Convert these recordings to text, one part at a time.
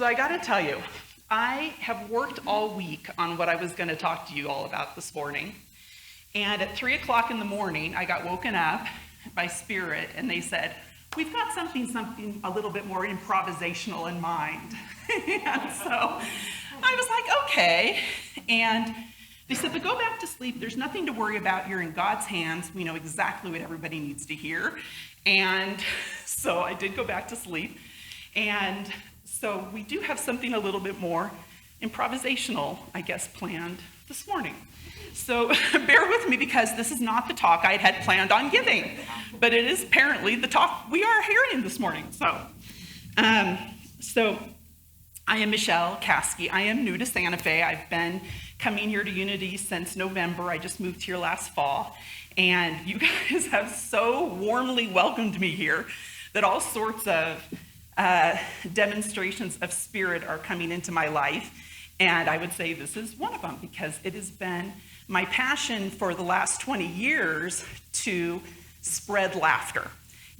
I got to tell you, I have worked all week on what I was going to talk to you all about this morning. And at 3 o'clock in the morning, I got woken up by Spirit, and they said, we've got something a little bit more improvisational in mind. And so I was like, okay. And they said, but go back to sleep. There's nothing to worry about. You're in God's hands. We know exactly what everybody needs to hear. And so I did go back to sleep. And so we do have something a little bit more improvisational, I guess, planned this morning. So bear with me, because this is not the talk I had planned on giving, but it is apparently the talk we are hearing this morning. So I am Michele Caskey. I am new to Santa Fe. I've been coming here to Unity since November. I just moved here last fall, and you guys have so warmly welcomed me here that all sorts of demonstrations of Spirit are coming into my life. And I would say this is one of them, because it has been my passion for the last 20 years to spread laughter.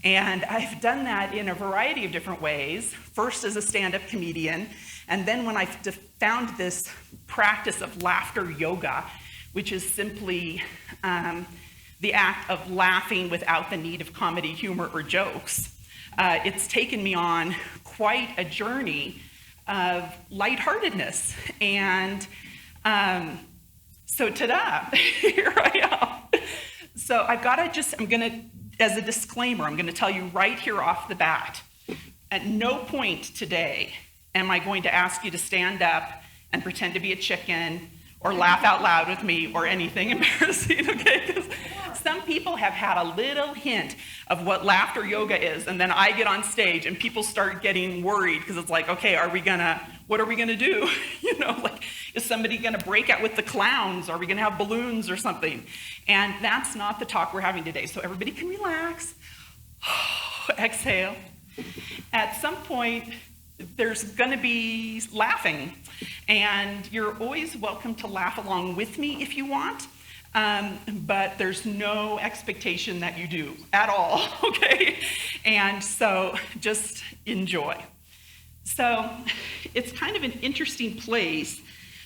And I've done that in a variety of different ways. First as a stand-up comedian, and then when I found this practice of laughter yoga, which is simply the act of laughing without the need of comedy, humor, or jokes. It's taken me on quite a journey of lightheartedness. And so ta-da, here I am. So I'm gonna, as a disclaimer, I'm gonna tell you right here off the bat, at no point today am I going to ask you to stand up and pretend to be a chicken or laugh out loud with me or anything embarrassing, okay? Because some people have had a little hint of what laughter yoga is, and then I get on stage and people start getting worried, because it's like, okay, what are we gonna do? You know, like, is somebody gonna break out with the clowns? Are we gonna have balloons or something? And that's not the talk we're having today. So everybody can relax, exhale. At some point, there's gonna be laughing, and you're always welcome to laugh along with me if you want, but there's no expectation that you do at all, okay? And so just enjoy. So it's kind of an interesting place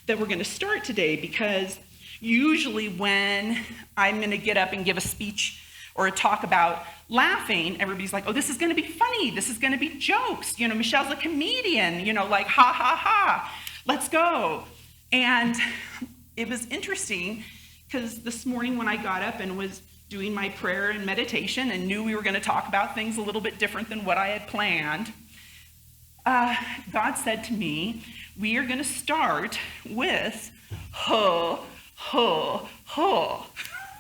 that we're gonna start today, because usually when I'm gonna get up and give a speech or a talk about laughing, everybody's like, oh, this is gonna be funny, this is gonna be jokes, you know, Michelle's a comedian, you know, like, ha, ha, ha, let's go. And it was interesting, because this morning when I got up and was doing my prayer and meditation and knew we were gonna talk about things a little bit different than what I had planned, God said to me, we are gonna start with ho, ho, ho.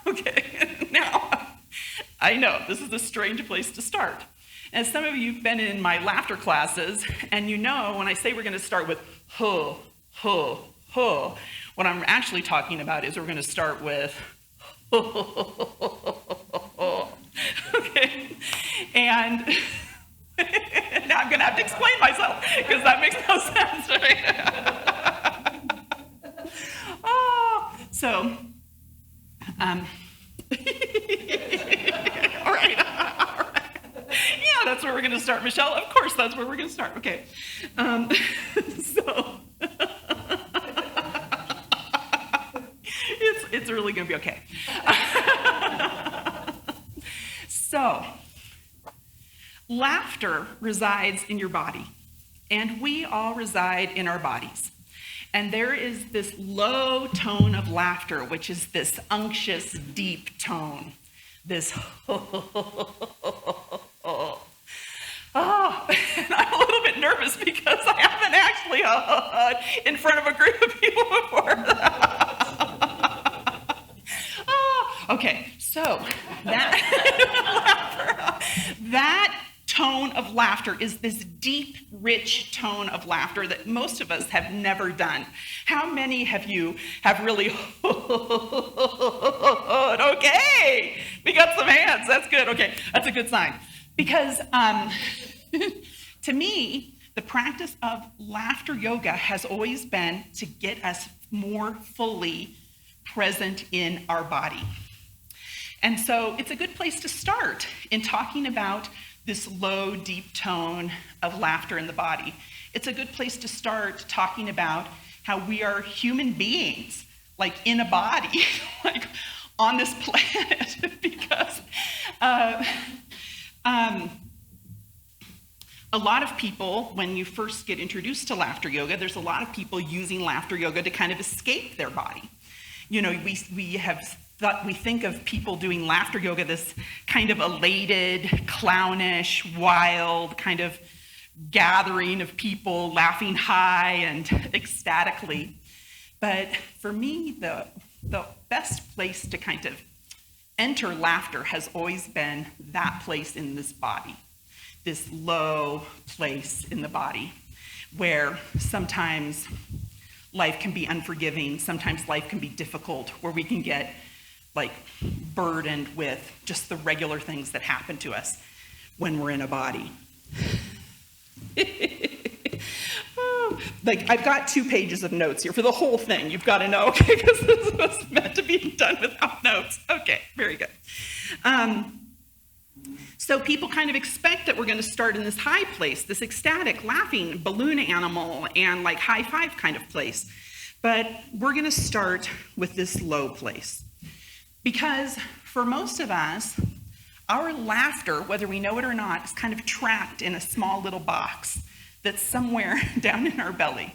Okay, now, I know this is a strange place to start. And some of you have been in my laughter classes, and you know when I say we're gonna start with ho, ho, ho, what I'm actually talking about is we're gonna start with ho, ho, ho, ho, ho, ho. Okay, and now I'm gonna have to explain myself, because that makes no sense, right? So, all right. Yeah, that's where we're gonna start, Michelle. Of course, that's where we're gonna start. Okay, so it's really gonna be okay. So, laughter resides in your body, and we all reside in our bodies. And there is this low tone of laughter, which is this unctuous, deep tone. This and I'm a little bit nervous because I haven't actually in front of a group of people before. Okay, so that tone of laughter is this deep, rich tone of laughter that most of us have never done. How many of you have really okay, we got some hands, that's good, okay, that's a good sign. Because to me, the practice of laughter yoga has always been to get us more fully present in our body. And so it's a good place to start in talking about this low, deep tone of laughter in the body. it's a good place to start talking about how we are human beings, like in a body, like on this planet, because a lot of people, when you first get introduced to laughter yoga, there's a lot of people using laughter yoga to kind of escape their body. You know, we think of people doing laughter yoga, this kind of elated, clownish, wild kind of gathering of people laughing high and ecstatically. But for me, the best place to kind of enter laughter has always been that place in this body, this low place in the body, where sometimes life can be unforgiving, sometimes life can be difficult, where we can get like burdened with just the regular things that happen to us when we're in a body. Like, I've got 2 pages of notes here for the whole thing. You've got to know, okay, because this was meant to be done without notes. Okay, very good. So people kind of expect that we're going to start in this high place, this ecstatic, laughing, balloon animal, and like high five kind of place. But we're going to start with this low place. Because for most of us, our laughter, whether we know it or not, is kind of trapped in a small little box that's somewhere down in our belly.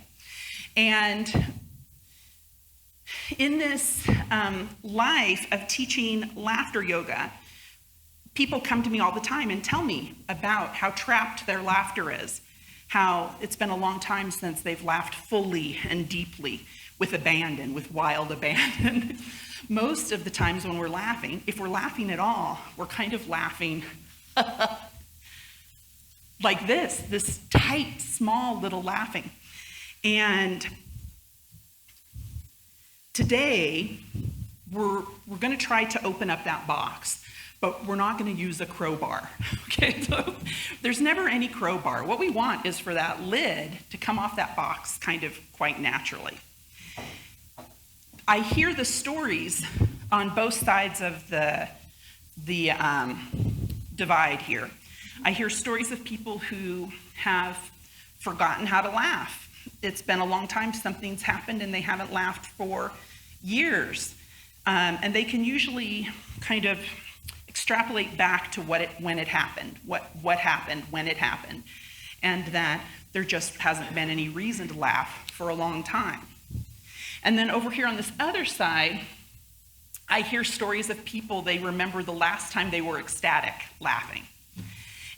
And in this life of teaching laughter yoga, people come to me all the time and tell me about how trapped their laughter is, how it's been a long time since they've laughed fully and deeply with abandon, with wild abandon. Most of the times when we're laughing, if we're laughing at all, we're kind of laughing like this tight, small little laughing. And today, we're going to try to open up that box, but we're not going to use a crowbar, okay? So there's never any crowbar. What we want is for that lid to come off that box kind of quite naturally. I hear the stories on both sides of the divide here. I hear stories of people who have forgotten how to laugh. It's been a long time, something's happened, and they haven't laughed for years. And they can usually kind of extrapolate back to when it happened, what happened, when it happened, and that there just hasn't been any reason to laugh for a long time. And then over here on this other side, I hear stories of people, they remember the last time they were ecstatic laughing.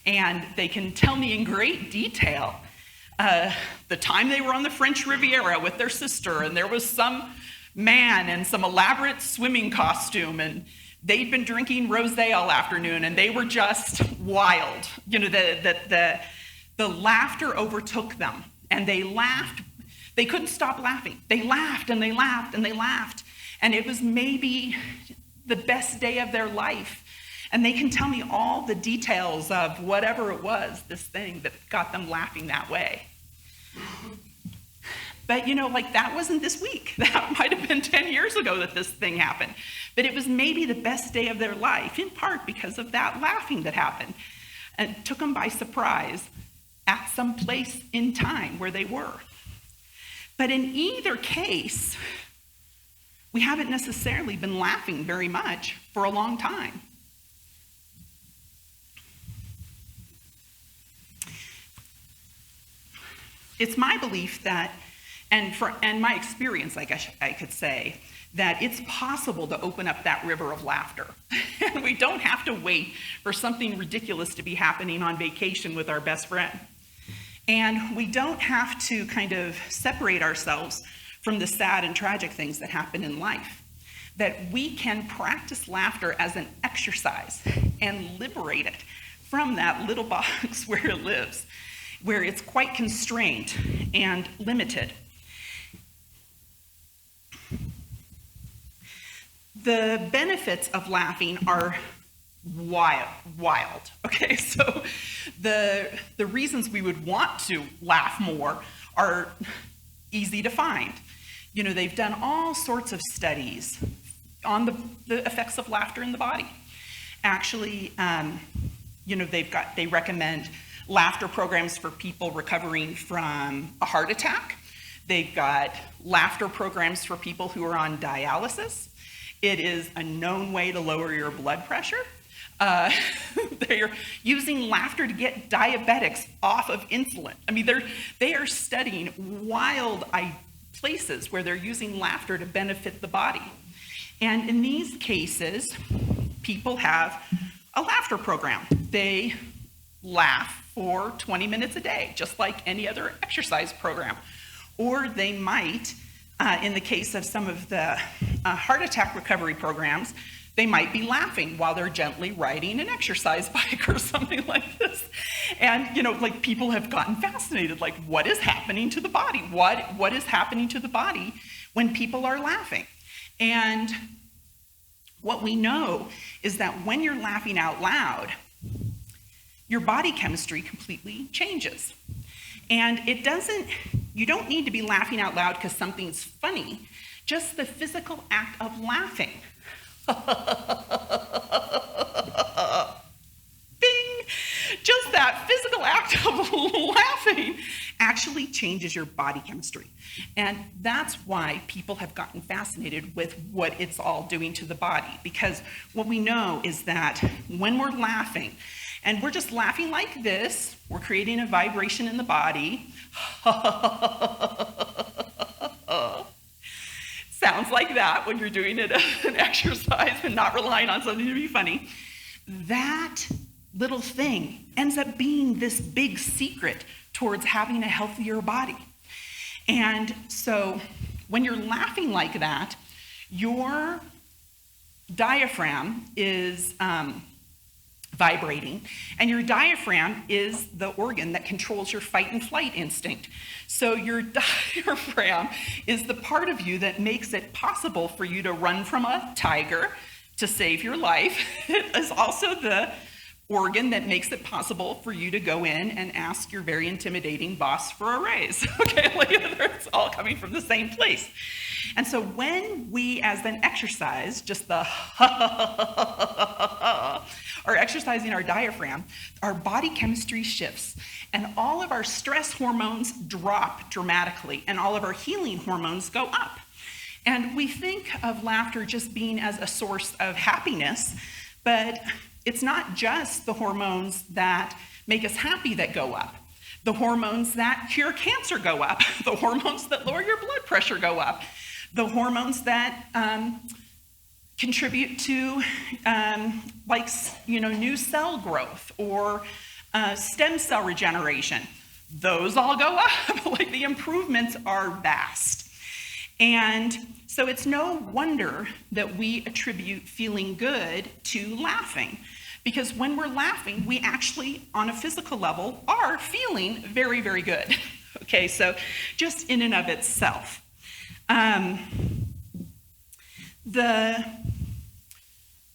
And they can tell me in great detail the time they were on the French Riviera with their sister, and there was some man in some elaborate swimming costume, and they'd been drinking rosé all afternoon, and they were just wild. You know, the laughter overtook them, and they laughed. They couldn't stop laughing. They laughed, and they laughed, and they laughed. And it was maybe the best day of their life. And they can tell me all the details of whatever it was, this thing that got them laughing that way. But, you know, like, that wasn't this week. That might have been 10 years ago that this thing happened. But it was maybe the best day of their life, in part because of that laughing that happened. And it took them by surprise at some place in time where they were. But in either case, we haven't necessarily been laughing very much for a long time. It's my belief that, and my experience, I guess I could say, that it's possible to open up that river of laughter. And we don't have to wait for something ridiculous to be happening on vacation with our best friend. And we don't have to kind of separate ourselves from the sad and tragic things that happen in life. That we can practice laughter as an exercise and liberate it from that little box where it lives, where it's quite constrained and limited. The benefits of laughing are wild. Okay, so the reasons we would want to laugh more are easy to find. You know, they've done all sorts of studies on the effects of laughter in the body. Actually, you know, they recommend laughter programs for people recovering from a heart attack. They've got laughter programs for people who are on dialysis. It is a known way to lower your blood pressure. They're using laughter to get diabetics off of insulin. I mean, they are studying wild places where they're using laughter to benefit the body. And in these cases, people have a laughter program. They laugh for 20 minutes a day, just like any other exercise program. Or they might, in the case of some of the heart attack recovery programs, they might be laughing while they're gently riding an exercise bike or something like this. And, like people have gotten fascinated, like what is happening to the body? What is happening to the body when people are laughing? And what we know is that when you're laughing out loud, your body chemistry completely changes. And you don't need to be laughing out loud because something's funny. Just the physical act of laughing. Bing! Just that physical act of laughing actually changes your body chemistry. And that's why people have gotten fascinated with what it's all doing to the body. Because what we know is that when we're laughing, and we're just laughing like this, we're creating a vibration in the body. Sounds like that when you're doing it as an exercise and not relying on something to be funny. That little thing ends up being this big secret towards having a healthier body. And so when you're laughing like that, your diaphragm is vibrating, and your diaphragm is the organ that controls your fight and flight instinct. So your diaphragm is the part of you that makes it possible for you to run from a tiger to save your life. It is also the organ that makes it possible for you to go in and ask your very intimidating boss for a raise. Okay, like it's all coming from the same place. And so when we, as an exercise, just the are exercising our diaphragm, our body chemistry shifts, and all of our stress hormones drop dramatically, and all of our healing hormones go up. And we think of laughter just being as a source of happiness, but it's not just the hormones that make us happy that go up. The hormones that cure cancer go up. The hormones that lower your blood pressure go up. The hormones that contribute to new cell growth or stem cell regeneration. Those all go up. Like the improvements are vast. And so it's no wonder that we attribute feeling good to laughing. Because when we're laughing, we actually, on a physical level, are feeling very, very good. Okay, so just in and of itself.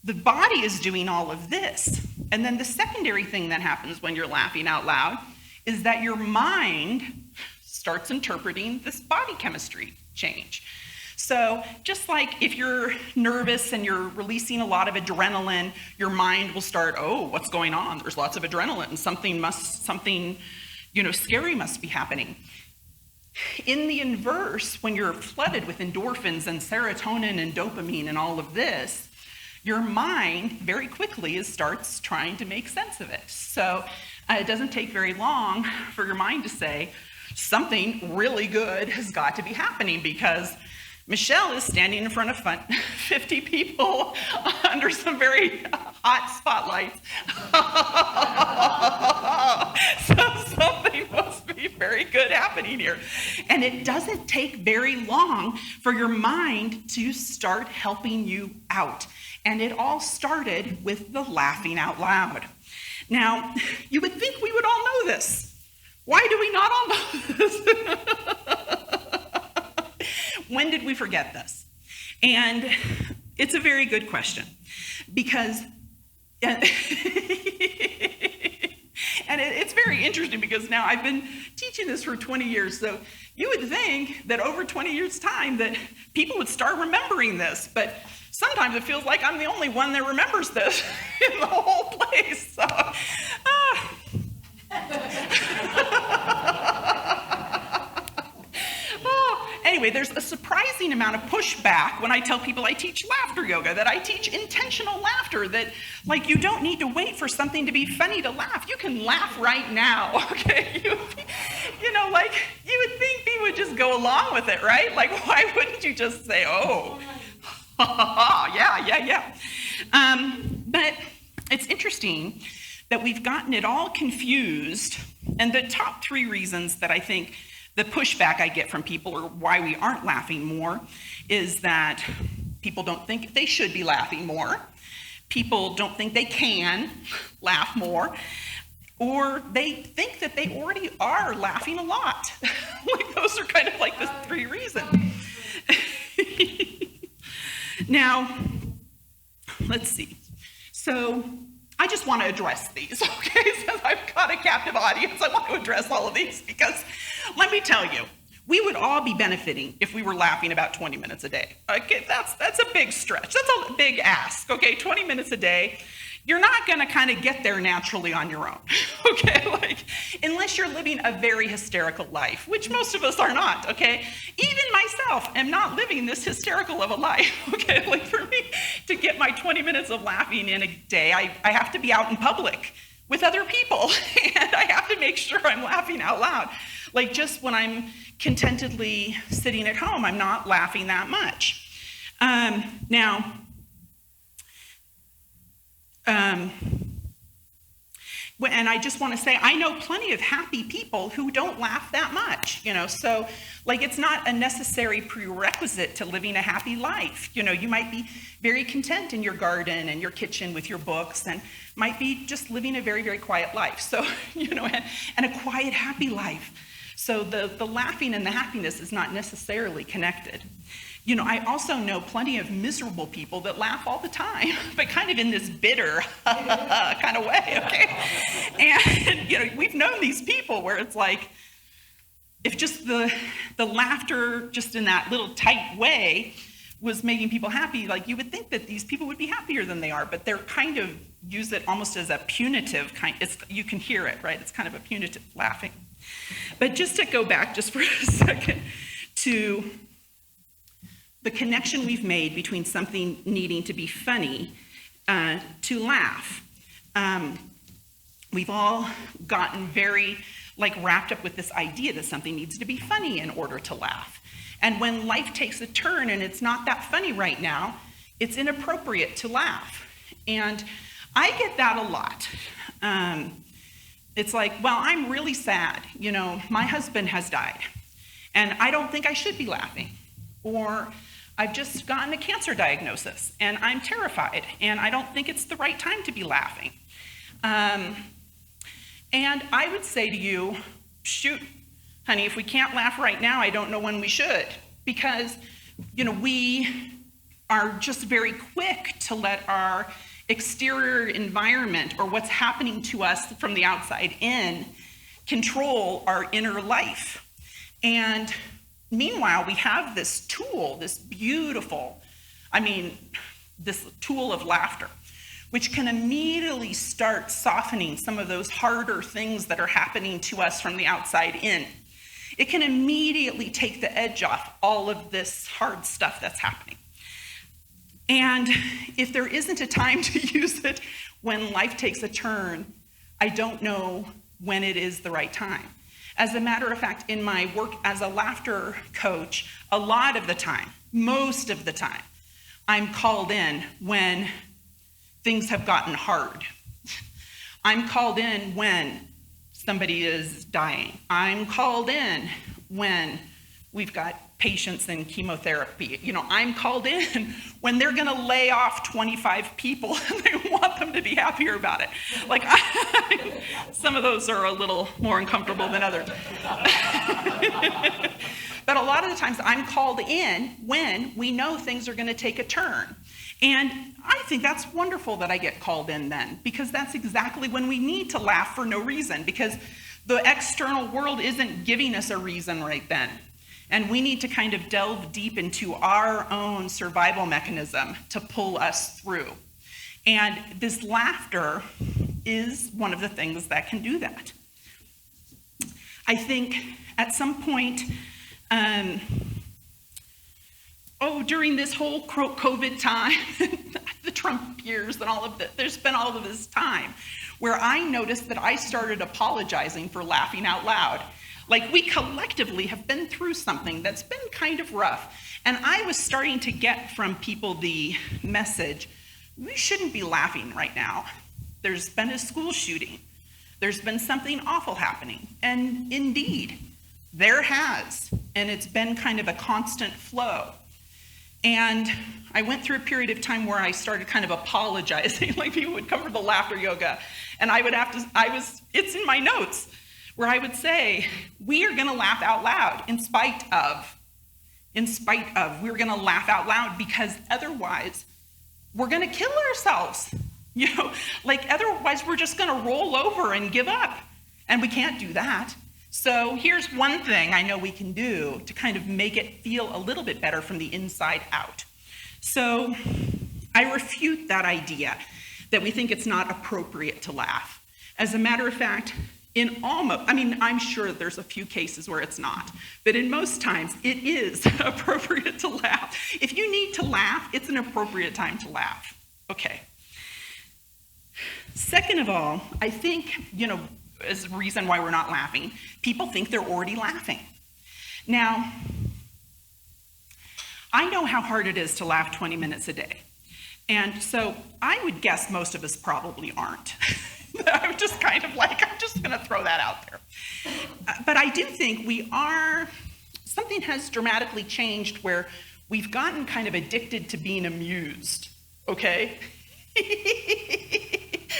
The body is doing all of this. And then the secondary thing that happens when you're laughing out loud is that your mind starts interpreting this body chemistry change. So just like if you're nervous and you're releasing a lot of adrenaline, your mind will start, oh, what's going on? There's lots of adrenaline and something scary must be happening. In the inverse, when you're flooded with endorphins and serotonin and dopamine and all of this, your mind very quickly starts trying to make sense of it. So it doesn't take very long for your mind to say, something really good has got to be happening because Michele is standing in front of 50 people under some very hot spotlights. So something must be very good happening here. And it doesn't take very long for your mind to start helping you out. And it all started with the laughing out loud. Now, you would think we would all know this. Why do we not all know this? When did we forget this? And it's a very good question because, and it's very interesting because now I've been teaching this for 20 years. So you would think that over 20 years' time that people would start remembering this, but sometimes it feels like I'm the only one that remembers this in the whole place. So, Anyway, there's a surprising amount of pushback when I tell people I teach laughter yoga, that I teach intentional laughter, that like you don't need to wait for something to be funny to laugh. You can laugh right now, okay? Like you would think people would just go along with it, right? Like why wouldn't you just say, oh, yeah. But it's interesting that we've gotten it all confused, and the top 3 reasons that I think the pushback I get from people, or why we aren't laughing more, is that people don't think they should be laughing more. People don't think they can laugh more. Or they think that they already are laughing a lot. Like those are kind of like the 3 reasons. Now, let's see. So I just want to address these, okay? Since I've got a captive audience, I want to address all of these because let me tell you, we would all be benefiting if we were laughing about 20 minutes a day. Okay, that's a big stretch. That's a big ask, okay? 20 minutes a day. You're not going to kind of get there naturally on your own, okay? Like, unless you're living a very hysterical life, which most of us are not, okay? Even myself am not living this hysterical of a life, okay? Like, for me to get my 20 minutes of laughing in a day, I have to be out in public with other people, and I have to make sure I'm laughing out loud. Like, just when I'm contentedly sitting at home, I'm not laughing that much. And I just want to say, I know plenty of happy people who don't laugh that much, so like it's not a necessary prerequisite to living a happy life. You might be very content in your garden and your kitchen with your books, and might be just living a very, very quiet life. So, and a quiet, happy life. So the laughing and the happiness is not necessarily connected. I also know plenty of miserable people that laugh all the time, but kind of in this bitter kind of way, okay? And, we've known these people where it's like, if just the laughter just in that little tight way was making people happy, like you would think that these people would be happier than they are, but they're kind of use it almost as a punitive kind, you can hear it, right? It's kind of a punitive laughing. But just to go back just for a second to the connection we've made between something needing to be funny to laugh. We've all gotten very wrapped up with this idea that something needs to be funny in order to laugh. And when life takes a turn and it's not that funny right now, it's inappropriate to laugh. And I get that a lot. It's like, well, I'm really sad. My husband has died and I don't think I should be laughing. Or I've just gotten a cancer diagnosis and I'm terrified and I don't think it's the right time to be laughing. And I would say to you, shoot, honey, if we can't laugh right now, I don't know when we should. Because, we are just very quick to let our exterior environment or what's happening to us from the outside in control our inner life. And meanwhile, we have this tool, this tool of laughter, which can immediately start softening some of those harder things that are happening to us from the outside in. It can immediately take the edge off all of this hard stuff that's happening. And if there isn't a time to use it when life takes a turn, I don't know when it is the right time. As a matter of fact, in my work as a laughter coach, a lot of the time, most of the time, I'm called in when things have gotten hard. I'm called in when somebody is dying. I'm called in when we've got patients in chemotherapy. I'm called in when they're going to lay off 25 people and they want them to be happier about it. Some of those are a little more uncomfortable than others. But a lot of the times I'm called in when we know things are going to take a turn. And I think that's wonderful that I get called in then, because that's exactly when we need to laugh for no reason, because the external world isn't giving us a reason right then. And we need to kind of delve deep into our own survival mechanism to pull us through. And this laughter is one of the things that can do that. I think at some point, during this whole COVID time, the Trump years and all of that, there's been all of this time where I noticed that I started apologizing for laughing out loud. Like, we collectively have been through something that's been kind of rough. And I was starting to get from people the message, we shouldn't be laughing right now. There's been a school shooting. There's been something awful happening. And indeed, there has. And it's been kind of a constant flow. And I went through a period of time where I started kind of apologizing, like people would come for the laughter yoga. And it's in my notes, where I would say, we are gonna laugh out loud in spite of, we're gonna laugh out loud because otherwise we're gonna kill ourselves. Like otherwise we're just gonna roll over and give up. And we can't do that. So here's one thing I know we can do to kind of make it feel a little bit better from the inside out. So I refute that idea that we think it's not appropriate to laugh. As a matter of fact, I'm sure there's a few cases where it's not, but in most times it is appropriate to laugh. If you need to laugh, it's an appropriate time to laugh. Okay. Second of all, I think, is the reason why we're not laughing. People think they're already laughing. Now, I know how hard it is to laugh 20 minutes a day. And so I would guess most of us probably aren't. I'm just gonna throw that out there. But I do think something has dramatically changed where we've gotten kind of addicted to being amused, okay?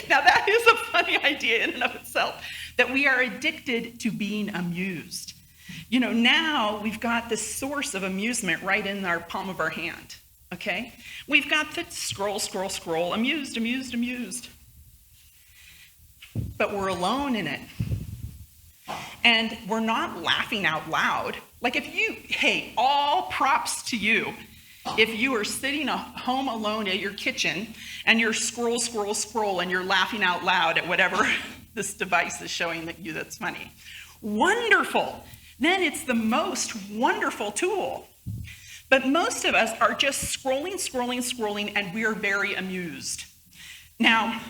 Now that is a funny idea in and of itself, that we are addicted to being amused. Now we've got this source of amusement right in our palm of our hand, okay? We've got the scroll, amused. But we're alone in it. And we're not laughing out loud. Like all props to you. If you are sitting home alone at your kitchen and you're scroll, and you're laughing out loud at whatever this device is showing you that's funny. Wonderful. Then it's the most wonderful tool. But most of us are just scrolling, and we are very amused. Now,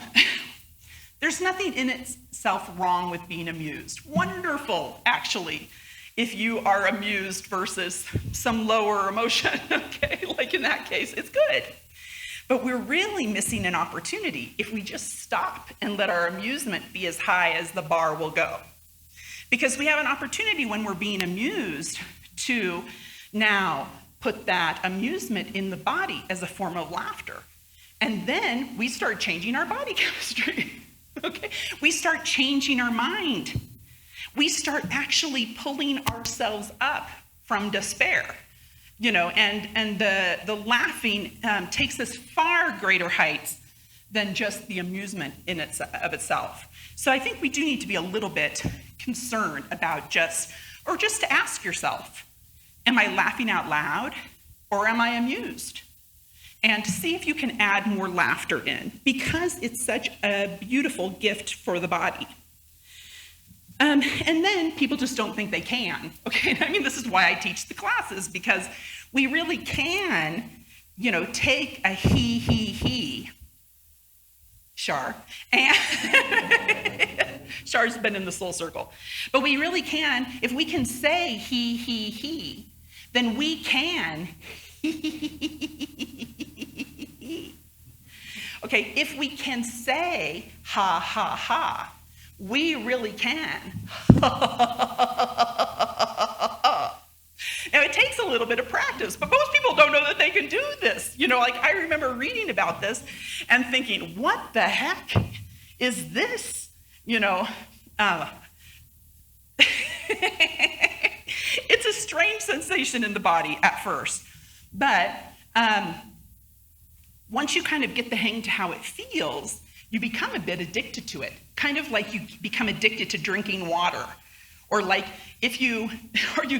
there's nothing in itself wrong with being amused. Wonderful, actually, if you are amused versus some lower emotion, okay? Like in that case, it's good. But we're really missing an opportunity if we just stop and let our amusement be as high as the bar will go. Because we have an opportunity when we're being amused to now put that amusement in the body as a form of laughter. And then we start changing our body chemistry, okay? We start changing our mind. We start actually pulling ourselves up from despair, and the laughing takes us far greater heights than just the amusement of itself. So I think we do need to be a little bit concerned about just to ask yourself, am I laughing out loud or am I amused? And to see if you can add more laughter in, because it's such a beautiful gift for the body. And then people just don't think they can, okay? This is why I teach the classes, because we really can, take a he, Shar, and Shar's been in the soul circle. But we really can, if we can say he, then we can okay, if we can say ha, we really can. Now, it takes a little bit of practice, but most people don't know that they can do this. I remember reading about this and thinking, what the heck is this? It's a strange sensation in the body at first, but once you kind of get the hang to how it feels, you become a bit addicted to it, kind of like you become addicted to drinking water, or like you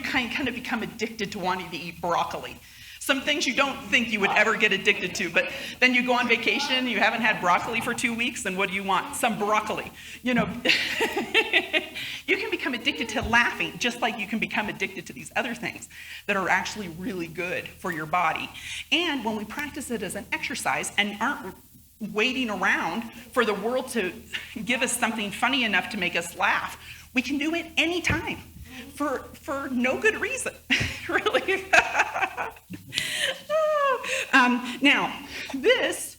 kind of become addicted to wanting to eat broccoli. Some things you don't think you would ever get addicted to, but then you go on vacation, you haven't had broccoli for 2 weeks, and what do you want? Some broccoli. You know, you can become addicted to laughing, just like you can become addicted to these other things that are actually really good for your body. And when we practice it as an exercise and aren't waiting around for the world to give us something funny enough to make us laugh, we can do it anytime for no good reason, really. Now, this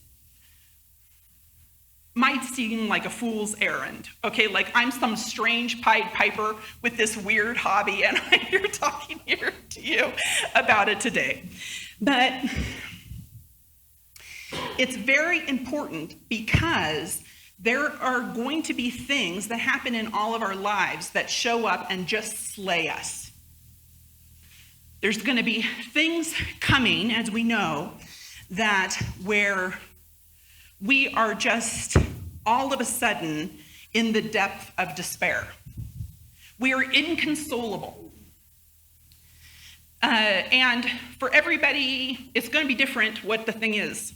might seem like a fool's errand, okay? Like I'm some strange Pied Piper with this weird hobby, and I'm here talking here to you about it today. But it's very important because there are going to be things that happen in all of our lives that show up and just slay us. There's going to be things coming, as we know, that where we are just all of a sudden in the depth of despair. We are inconsolable. And for everybody, it's going to be different what the thing is.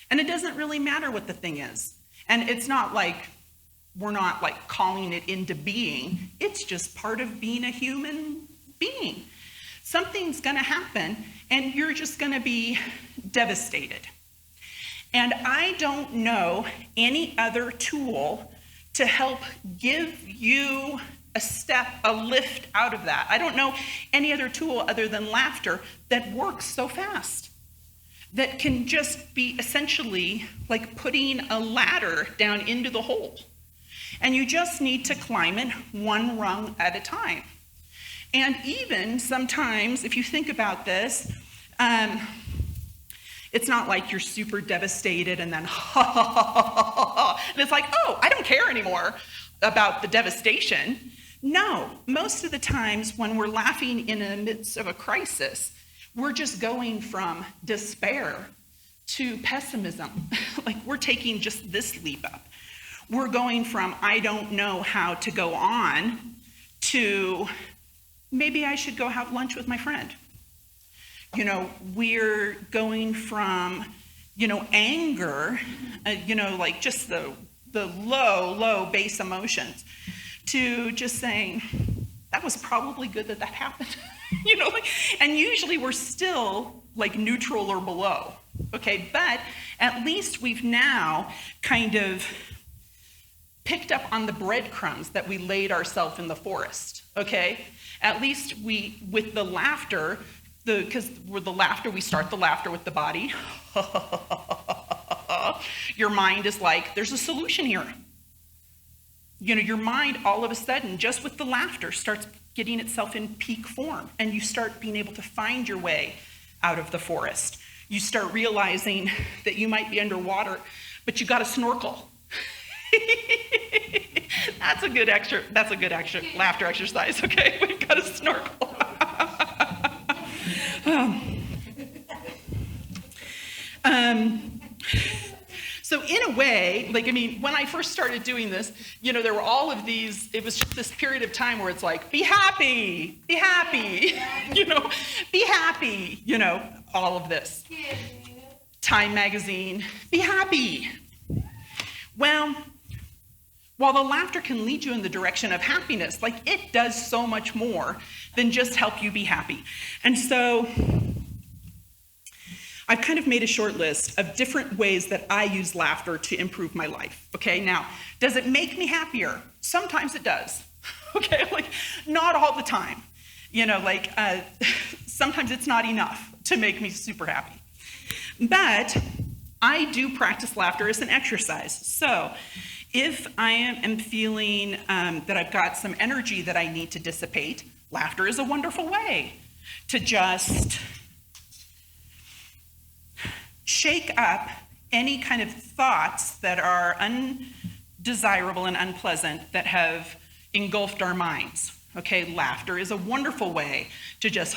And it doesn't really matter what the thing is. And it's not like we're not like calling it into being. It's just part of being a human being. Something's going to happen, and you're just going to be devastated. And I don't know any other tool to help give you a lift out of that. I don't know any other tool other than laughter that works so fast, that can just be essentially like putting a ladder down into the hole. And you just need to climb it one rung at a time. And even sometimes, if you think about this, it's not like you're super devastated and then ha ha ha ha ha ha. And it's like, oh, I don't care anymore about the devastation. No, most of the times when we're laughing in the midst of a crisis, we're just going from despair to pessimism. Like we're taking just this leap up. We're going from I don't know how to go on to maybe I should go have lunch with my friend. You know, we're going from, you know, anger, you know, like just the low base emotions to just saying, that was probably good that happened. You know, like, and usually we're still like neutral or below, okay? But at least we've now kind of picked up on the breadcrumbs that we laid ourselves in the forest, okay? At least with the laughter, because with the laughter, we start the laughter with the body. Your mind is like, there's a solution here. You know, your mind all of a sudden, just with the laughter, starts getting itself in peak form, and you start being able to find your way out of the forest. You start realizing that you might be underwater, but you got to snorkel. That's a good laughter exercise, okay? We've got to snorkel. So in a way, like, I mean, when I first started doing this, you know, there were all of these, it was just this period of time where it's like, be happy, you know, be happy, you know, all of this. Time magazine, be happy. Well, while the laughter can lead you in the direction of happiness, like it does so much more than just help you be happy. And so I've kind of made a short list of different ways that I use laughter to improve my life, okay? Now, does it make me happier? Sometimes it does, okay? Like, not all the time. You know, like, sometimes it's not enough to make me super happy. But I do practice laughter as an exercise. So if I am feeling that I've got some energy that I need to dissipate, laughter is a wonderful way to just shake up any kind of thoughts that are undesirable and unpleasant that have engulfed our minds. Okay, laughter is a wonderful way to just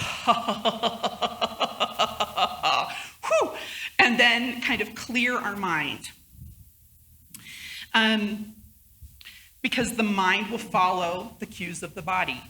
whew, and then kind of clear our mind. Because the mind will follow the cues of the body.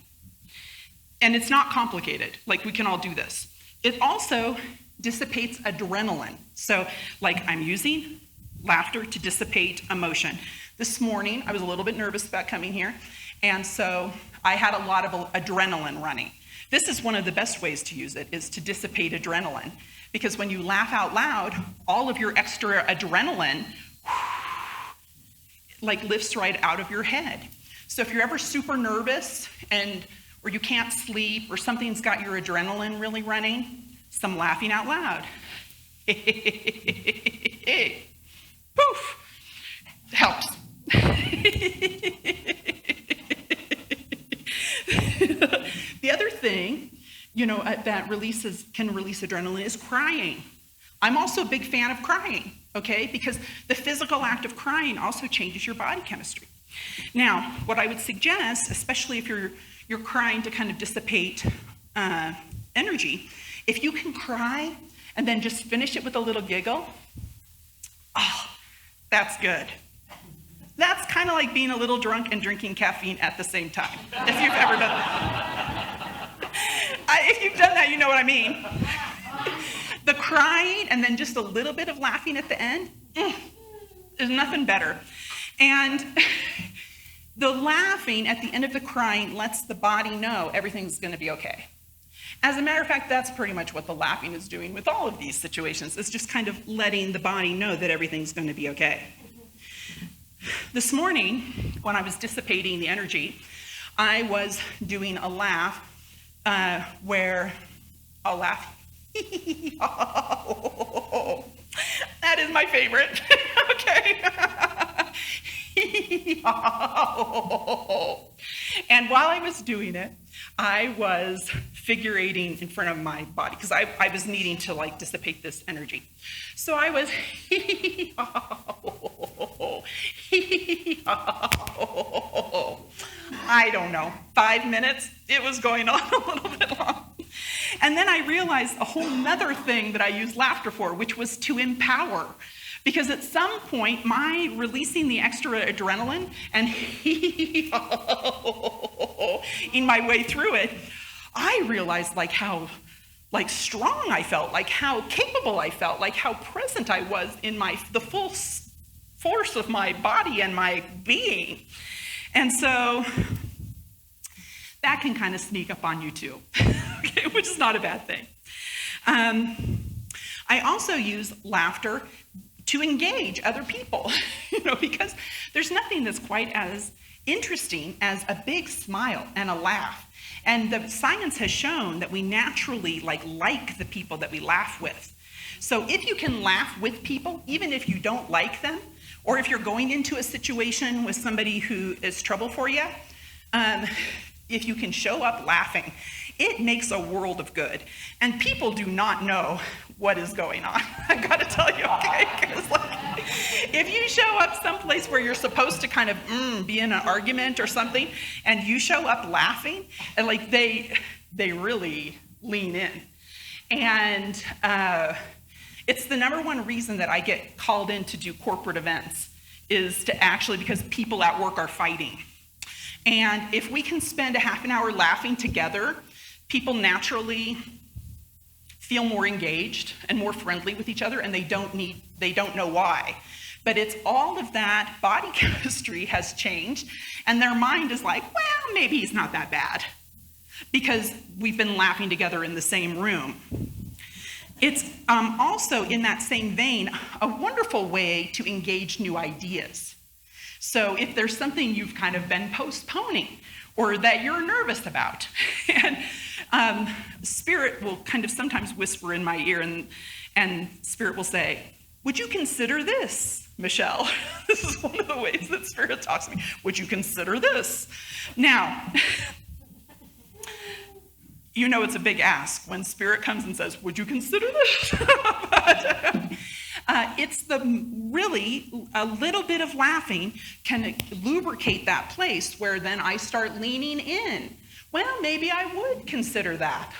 And it's not complicated, like we can all do this. It also dissipates adrenaline. So, like, I'm using laughter to dissipate emotion. This morning, I was a little bit nervous about coming here, and so I had a lot of adrenaline running. This is one of the best ways to use it, is to dissipate adrenaline. Because when you laugh out loud, all of your extra adrenaline like lifts right out of your head. So if you're ever super nervous or you can't sleep or something's got your adrenaline really running, some laughing out loud. Poof, helps. The other thing, that can release adrenaline is crying. I'm also a big fan of crying, okay? Because the physical act of crying also changes your body chemistry. Now, what I would suggest, especially if you're crying to kind of dissipate energy, if you can cry and then just finish it with a little giggle, oh, that's good. That's kind of like being a little drunk and drinking caffeine at the same time, if you've ever done that. If you've done that, you know what I mean. The crying and then just a little bit of laughing at the end, there's nothing better. And the laughing at the end of the crying lets the body know everything's going to be okay. As a matter of fact, that's pretty much what the laughing is doing with all of these situations. It's just kind of letting the body know that everything's going to be okay. This morning, when I was dissipating the energy, I was doing a laugh where I'll laugh. That is my favorite. Okay. And while I was doing it, I was figurating in front of my body because I was needing to like dissipate this energy. So I was I don't know, 5 minutes. It was going on a little bit long. And then I realized a whole nother thing that I use laughter for, which was to empower. Because at some point, my releasing the extra adrenaline and in my way through it, I realized like how strong I felt, like how capable I felt, like how present I was in the full force of my body and my being. And so that can kind of sneak up on you too, okay, which is not a bad thing. I also use laughter to engage other people, because there's nothing that's quite as interesting as a big smile and a laugh. And the science has shown that we naturally like the people that we laugh with. So if you can laugh with people, even if you don't like them, or if you're going into a situation with somebody who is trouble for you, if you can show up laughing, it makes a world of good. And people do not know what is going on. I gotta tell you, okay? Because if you show up someplace where you're supposed to kind of be in an argument or something, and you show up laughing, and they really lean in. And it's the number one reason that I get called in to do corporate events, is to actually, because people at work are fighting. And if we can spend a half an hour laughing together, people naturally feel more engaged and more friendly with each other, and they don't know why. But it's all of that body chemistry has changed, and their mind is like, well, maybe he's not that bad, because we've been laughing together in the same room. It's also, in that same vein, a wonderful way to engage new ideas. So if there's something you've kind of been postponing, or that you're nervous about, and Spirit will kind of sometimes whisper in my ear, and Spirit will say, would you consider this, Michele? This is one of the ways that Spirit talks to me. Would you consider this? Now, it's a big ask when Spirit comes and says, would you consider this? It's a little bit of laughing can lubricate that place where then I start leaning in. Well, maybe I would consider that.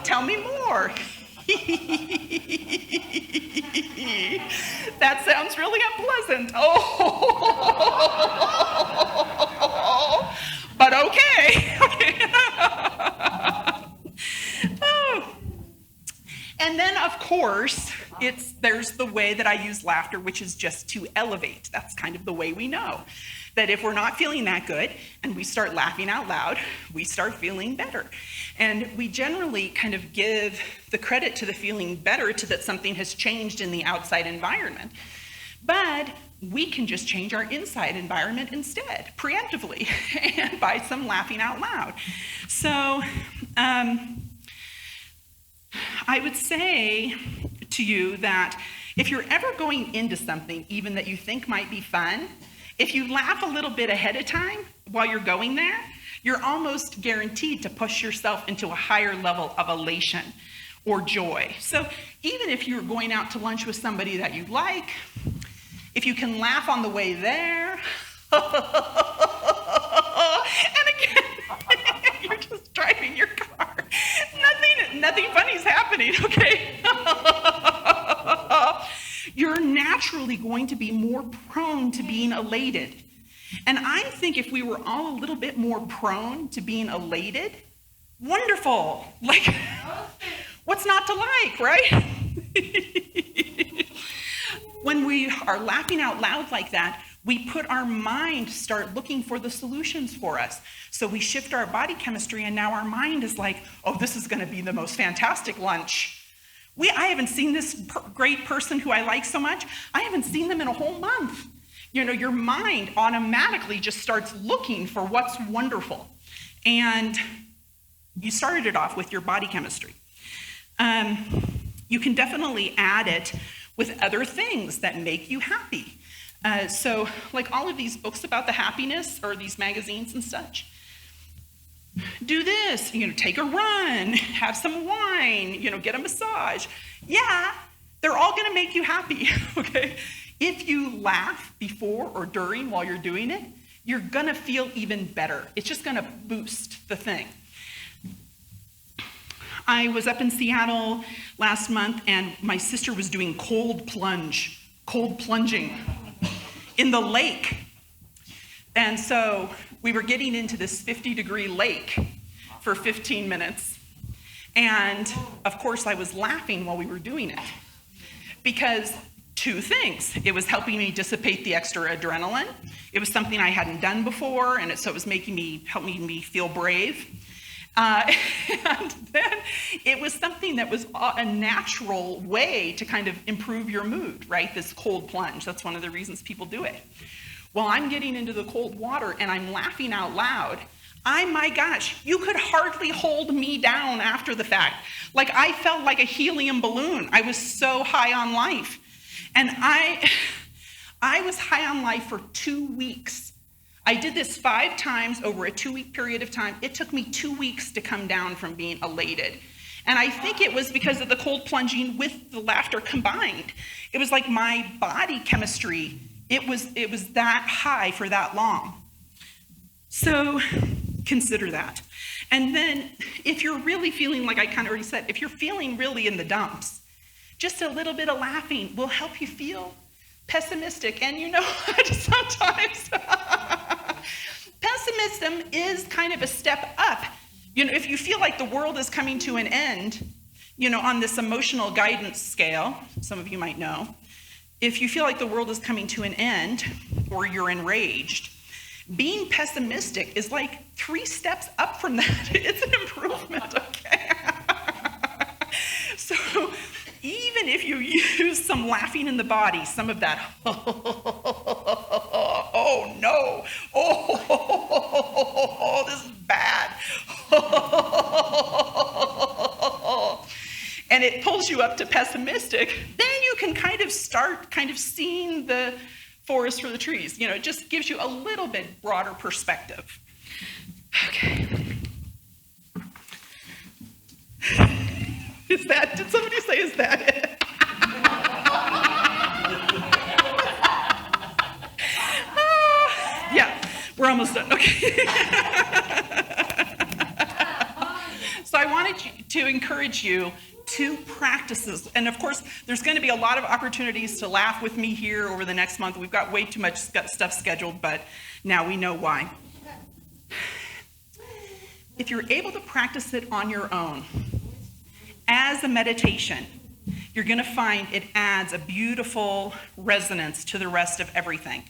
Tell me more. That sounds really unpleasant. Oh, but okay. And then, of course, there's the way that I use laughter, which is just to elevate. That's kind of the way we know that if we're not feeling that good and we start laughing out loud, we start feeling better. And we generally kind of give the credit to the feeling better to that something has changed in the outside environment. But we can just change our inside environment instead, preemptively, and by some laughing out loud. So I would say to you that if you're ever going into something, even that you think might be fun, if you laugh a little bit ahead of time while you're going there, you're almost guaranteed to push yourself into a higher level of elation or joy. So even if you're going out to lunch with somebody that you like, if you can laugh on the way there, and again, you're just driving your car. Nothing funny is happening, okay? You're naturally going to be more prone to being elated. And I think if we were all a little bit more prone to being elated, wonderful. Like, what's not to like, right? When we are laughing out loud like that, we put our mind to start looking for the solutions for us. So we shift our body chemistry, and now our mind is like, oh, this is going to be the most fantastic lunch. I haven't seen this great person who I like so much. I haven't seen them in a whole month. You know, your mind automatically just starts looking for what's wonderful. And you started it off with your body chemistry. You can definitely add it with other things that make you happy. So like all of these books about the happiness or these magazines and such, do this, take a run, have some wine, get a massage. Yeah, they're all gonna make you happy, okay? If you laugh before or during while you're doing it, you're gonna feel even better. It's just gonna boost the thing. I was up in Seattle last month and my sister was doing cold plunging in the lake. And so we were getting into this 50-degree lake for 15 minutes. And of course I was laughing while we were doing it because two things. It was helping me dissipate the extra adrenaline. It was something I hadn't done before, and so it was helping me feel brave. And then it was something that was a natural way to kind of improve your mood, right? This cold plunge. That's one of the reasons people do it. Well, I'm getting into the cold water and I'm laughing out loud. My gosh, you could hardly hold me down after the fact. Like I felt like a helium balloon. I was so high on life. And I was high on life for 2 weeks. I did this 5 times over a 2-week period of time. It took me 2 weeks to come down from being elated. And I think it was because of the cold plunging with the laughter combined. It was like my body chemistry, it was that high for that long. So consider that. And then if you're really feeling, like I kind of already said, if you're feeling really in the dumps, just a little bit of laughing will help you feel pessimistic. And sometimes pessimism is kind of a step up. If you feel like the world is coming to an end, on this emotional guidance scale, some of you might know, if you feel like the world is coming to an end or you're enraged, being pessimistic is like 3 steps up from that. It's an improvement, okay? So even if you use some laughing in the body, some of that, oh no, oh, this is bad, and it pulls you up to pessimistic, then you can kind of start seeing the forest for the trees. It just gives you a little bit broader perspective. Okay. Did somebody say, is that it? Yeah, we're almost done. Okay. So I wanted to encourage you to practice this. And of course, there's going to be a lot of opportunities to laugh with me here over the next month. We've got way too much stuff scheduled, but now we know why. If you're able to practice it on your own, as as a meditation, you're going to find it adds a beautiful resonance to the rest of everything.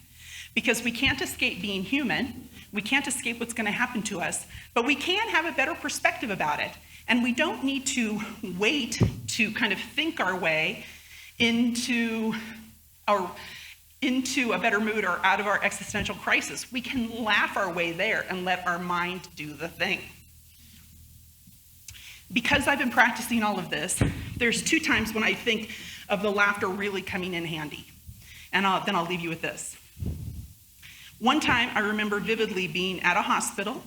Because we can't escape being human, we can't escape what's going to happen to us, but we can have a better perspective about it. And we don't need to wait to kind of think our way into a better mood or out of our existential crisis. We can laugh our way there and let our mind do the thing. Because I've been practicing all of this, there's 2 times when I think of the laughter really coming in handy. And then I'll leave you with this. One time I remember vividly being at a hospital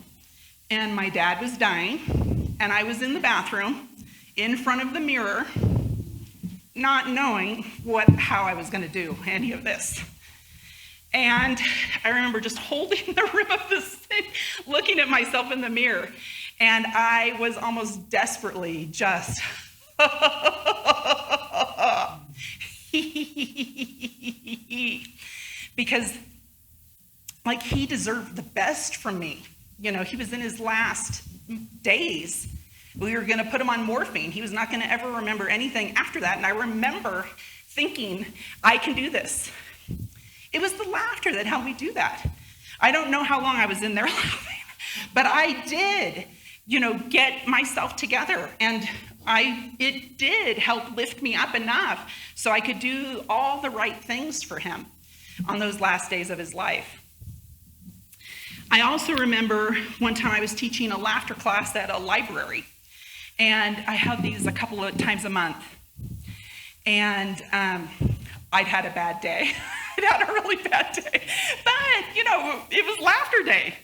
and my dad was dying and I was in the bathroom in front of the mirror, not knowing how I was going to do any of this. And I remember just holding the rim of this thing, looking at myself in the mirror, and I was almost desperately just because like he deserved the best from me. You know, he was in his last days. We were going to put him on morphine. He was not going to ever remember anything after that. And I remember thinking, I can do this. It was the laughter that helped me do that. I don't know how long I was in there laughing, but I did, get myself together. And it did help lift me up enough so I could do all the right things for him on those last days of his life. I also remember one time I was teaching a laughter class at a library. And I had these a couple of times a month. And I'd had a bad day. I'd had a really bad day. But, it was laughter day.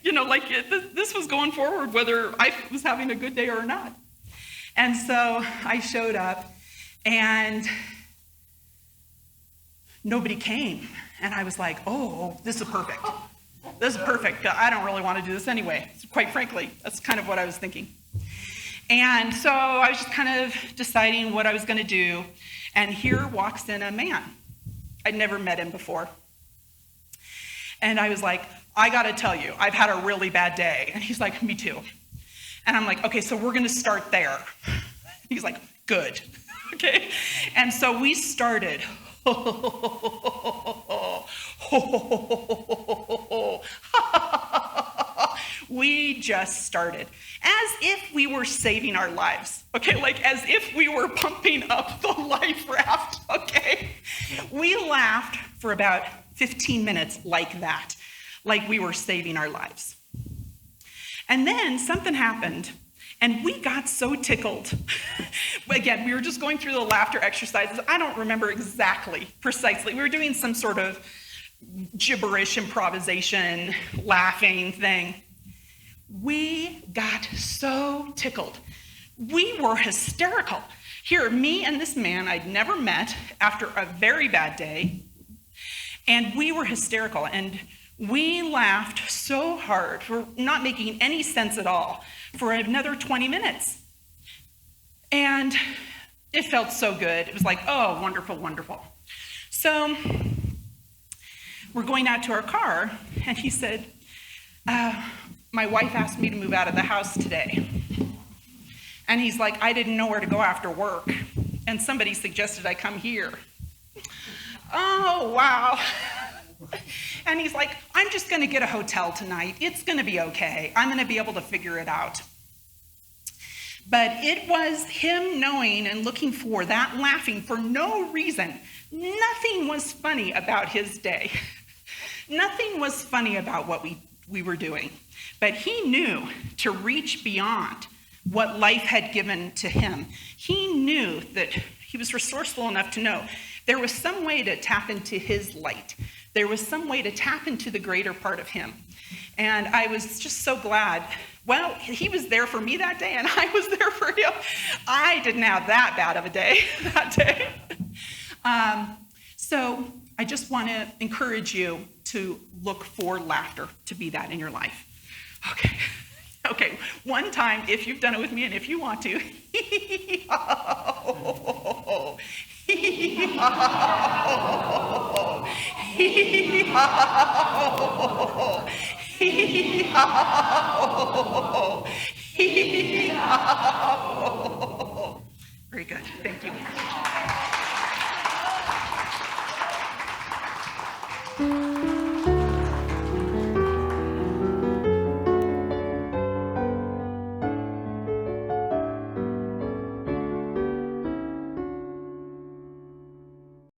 This was going forward whether I was having a good day or not. And so I showed up and nobody came. And I was like, oh, this is perfect. This is perfect. I don't really want to do this anyway. Quite frankly, that's kind of what I was thinking. And so I was just kind of deciding what I was going to do. And here walks in a man. I'd never met him before. And I was like, I got to tell you, I've had a really bad day. And he's like, me too. And I'm like, okay, so we're going to start there. He's like, good. Okay. And so we started. We just started as if we were saving our lives, okay? Like as if we were pumping up the life raft, okay? We laughed for about 15 minutes like that, like we were saving our lives. And then something happened, and we got so tickled. Again, we were just going through the laughter exercises. I don't remember precisely. We were doing some sort of gibberish improvisation, laughing thing. We got so tickled. We were hysterical. Here, me and this man I'd never met after a very bad day, and we were hysterical, and we laughed so hard, for not making any sense at all, for another 20 minutes. And it felt so good. It was like, oh, wonderful, wonderful. So we're going out to our car, and he said, my wife asked me to move out of the house today. And he's like, I didn't know where to go after work. And somebody suggested I come here. Oh, wow. And he's like, I'm just going to get a hotel tonight. It's going to be okay. I'm going to be able to figure it out. But it was him knowing and looking for that laughing for no reason. Nothing was funny about his day. Nothing was funny about what we were doing. But he knew to reach beyond what life had given to him. He knew that he was resourceful enough to know there was some way to tap into his light. There was some way to tap into the greater part of him. And I was just so glad. Well, he was there for me that day, and I was there for him. I didn't have that bad of a day that day. So I just want to encourage you to look for laughter, to be that in your life. Okay, one time, if you've done it with me, and if you want to.